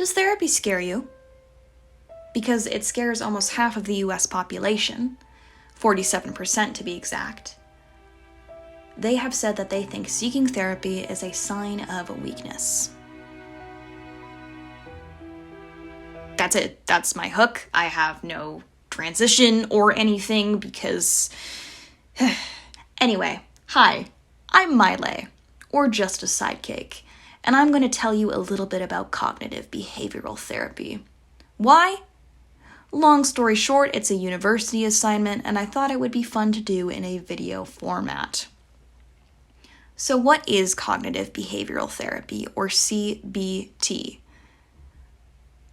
Does therapy scare you? Because it scares almost half of the US population, 47% to be exact. They have said that they think seeking therapy is a sign of weakness. That's it. That's my hook. I have no transition or anything because... Anyway, hi, I'm Maile, or just a sidekick, and I'm going to tell you a little bit about cognitive behavioral therapy. Why? Long story short, it's a university assignment, and I thought it would be fun to do in a video format. So what is cognitive behavioral therapy, or CBT?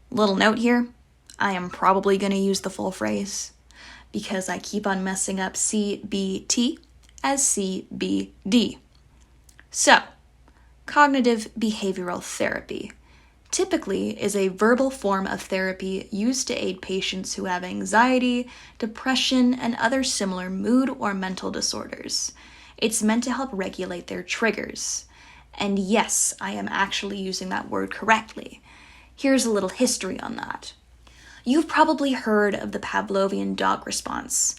Little note here, I am probably going to use the full phrase, because I keep on messing up CBT as CBD. So, cognitive behavioral therapy typically is a verbal form of therapy used to aid patients who have anxiety, depression, and other similar mood or mental disorders. It's meant to help regulate their triggers. And yes, I am actually using that word correctly. Here's a little history on that. You've probably heard of the Pavlovian dog response.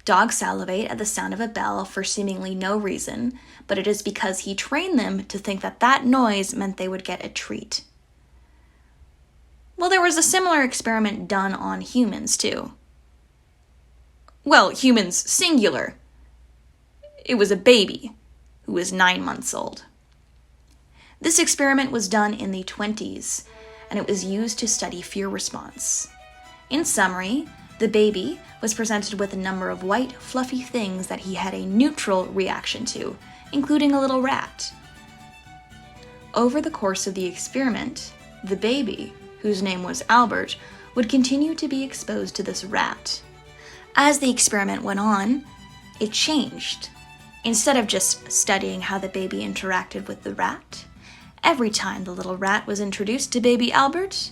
Dogs salivate at the sound of a bell for seemingly no reason, but it is because he trained them to think that that noise meant they would get a treat. Well, there was a similar experiment done on humans, too. Well, humans singular. It was a baby who was 9 months old. This experiment was done in the 1920s, and it was used to study fear response. In summary, the baby was presented with a number of white, fluffy things that he had a neutral reaction to, including a little rat. Over the course of the experiment, the baby, whose name was Albert, would continue to be exposed to this rat. As the experiment went on, it changed. Instead of just studying how the baby interacted with the rat, every time the little rat was introduced to baby Albert,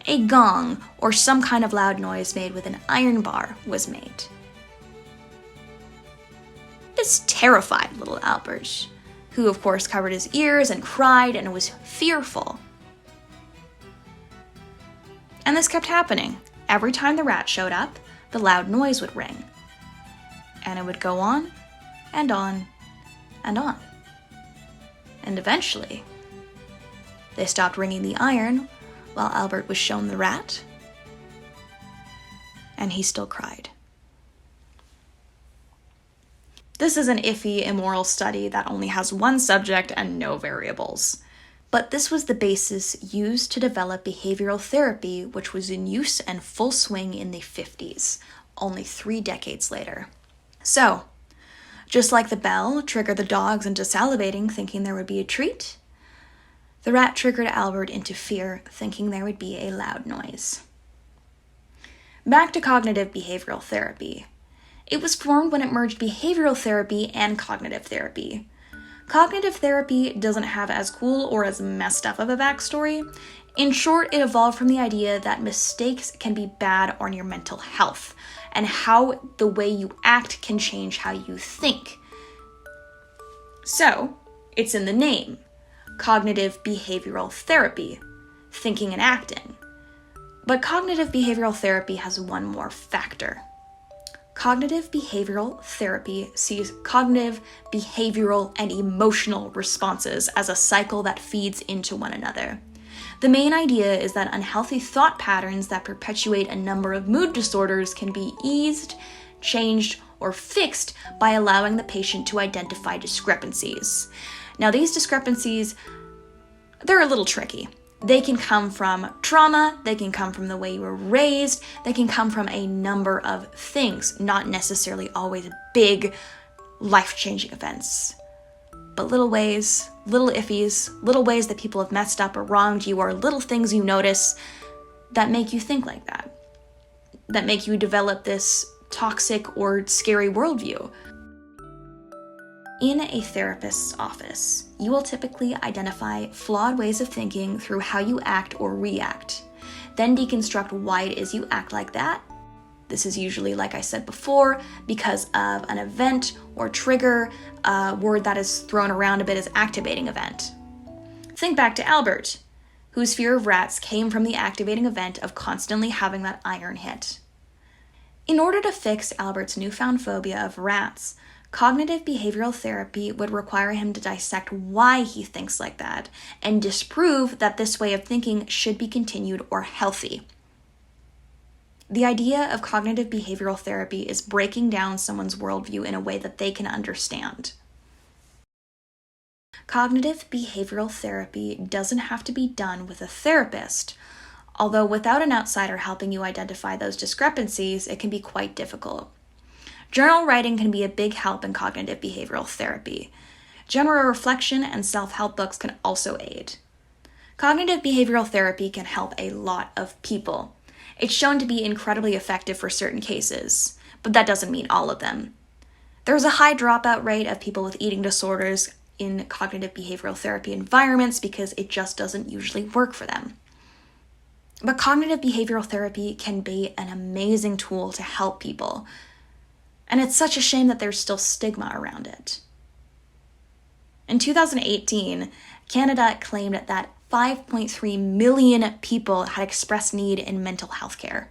a gong or some kind of loud noise made with an iron bar was made. This terrified little Albert, who of course covered his ears and cried and was fearful. And this kept happening. Every time the rat showed up, the loud noise would ring. And it would go on and on and on. And eventually, they stopped ringing the iron while Albert was shown the rat, and he still cried. This is an iffy, immoral study that only has one subject and no variables. But this was the basis used to develop behavioral therapy, which was in use and full swing in the 50s, only 3 decades later. So, just like the bell triggered the dogs into salivating, thinking there would be a treat, the rat triggered Albert into fear, thinking there would be a loud noise. Back to cognitive behavioral therapy. It was formed when it merged behavioral therapy and cognitive therapy. Cognitive therapy doesn't have as cool or as messed up of a backstory. In short, it evolved from the idea that mistakes can be bad on your mental health, and how the way you act can change how you think. So, it's in the name. Cognitive behavioral therapy, thinking and acting. But cognitive behavioral therapy has one more factor. Cognitive behavioral therapy sees cognitive, behavioral, and emotional responses as a cycle that feeds into one another. The main idea is that unhealthy thought patterns that perpetuate a number of mood disorders can be eased, changed, or fixed by allowing the patient to identify discrepancies. Now, these discrepancies, they're a little tricky. They can come from trauma, they can come from the way you were raised, they can come from a number of things, not necessarily always big, life-changing events. But little ways, little iffies, little ways that people have messed up or wronged you, or little things you notice that make you think like that make you develop this toxic or scary worldview. In a therapist's office, you will typically identify flawed ways of thinking through how you act or react, then deconstruct why it is you act like that. This is usually, like I said before, because of an event or trigger. A word that is thrown around a bit is activating event. Think back to Albert, whose fear of rats came from the activating event of constantly having that iron hit. In order to fix Albert's newfound phobia of rats, cognitive behavioral therapy would require him to dissect why he thinks like that and disprove that this way of thinking should be continued or healthy. The idea of cognitive behavioral therapy is breaking down someone's worldview in a way that they can understand. Cognitive behavioral therapy doesn't have to be done with a therapist, although without an outsider helping you identify those discrepancies, it can be quite difficult. Journal writing can be a big help in cognitive behavioral therapy. General reflection and self-help books can also aid. Cognitive behavioral therapy can help a lot of people. It's shown to be incredibly effective for certain cases, but that doesn't mean all of them. There's a high dropout rate of people with eating disorders in cognitive behavioral therapy environments because it just doesn't usually work for them. But cognitive behavioral therapy can be an amazing tool to help people, and it's such a shame that there's still stigma around it. In 2018, Canada claimed that 5.3 million people had expressed need in mental health care.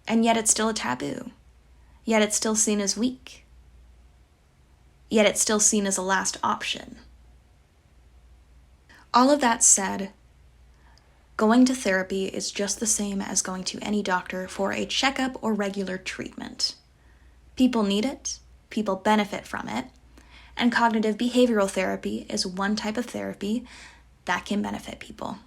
And yet it's still a taboo. Yet it's still seen as weak. Yet it's still seen as a last option. All of that said, going to therapy is just the same as going to any doctor for a checkup or regular treatment. People need it, people benefit from it, and cognitive behavioral therapy is one type of therapy that can benefit people.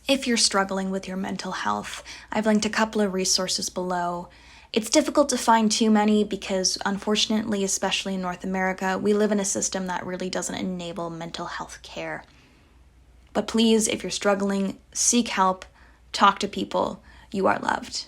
If you're struggling with your mental health, I've linked a couple of resources below. It's difficult to find too many because, unfortunately, especially in North America, we live in a system that really doesn't enable mental health care. But please, if you're struggling, seek help, talk to people. You are loved.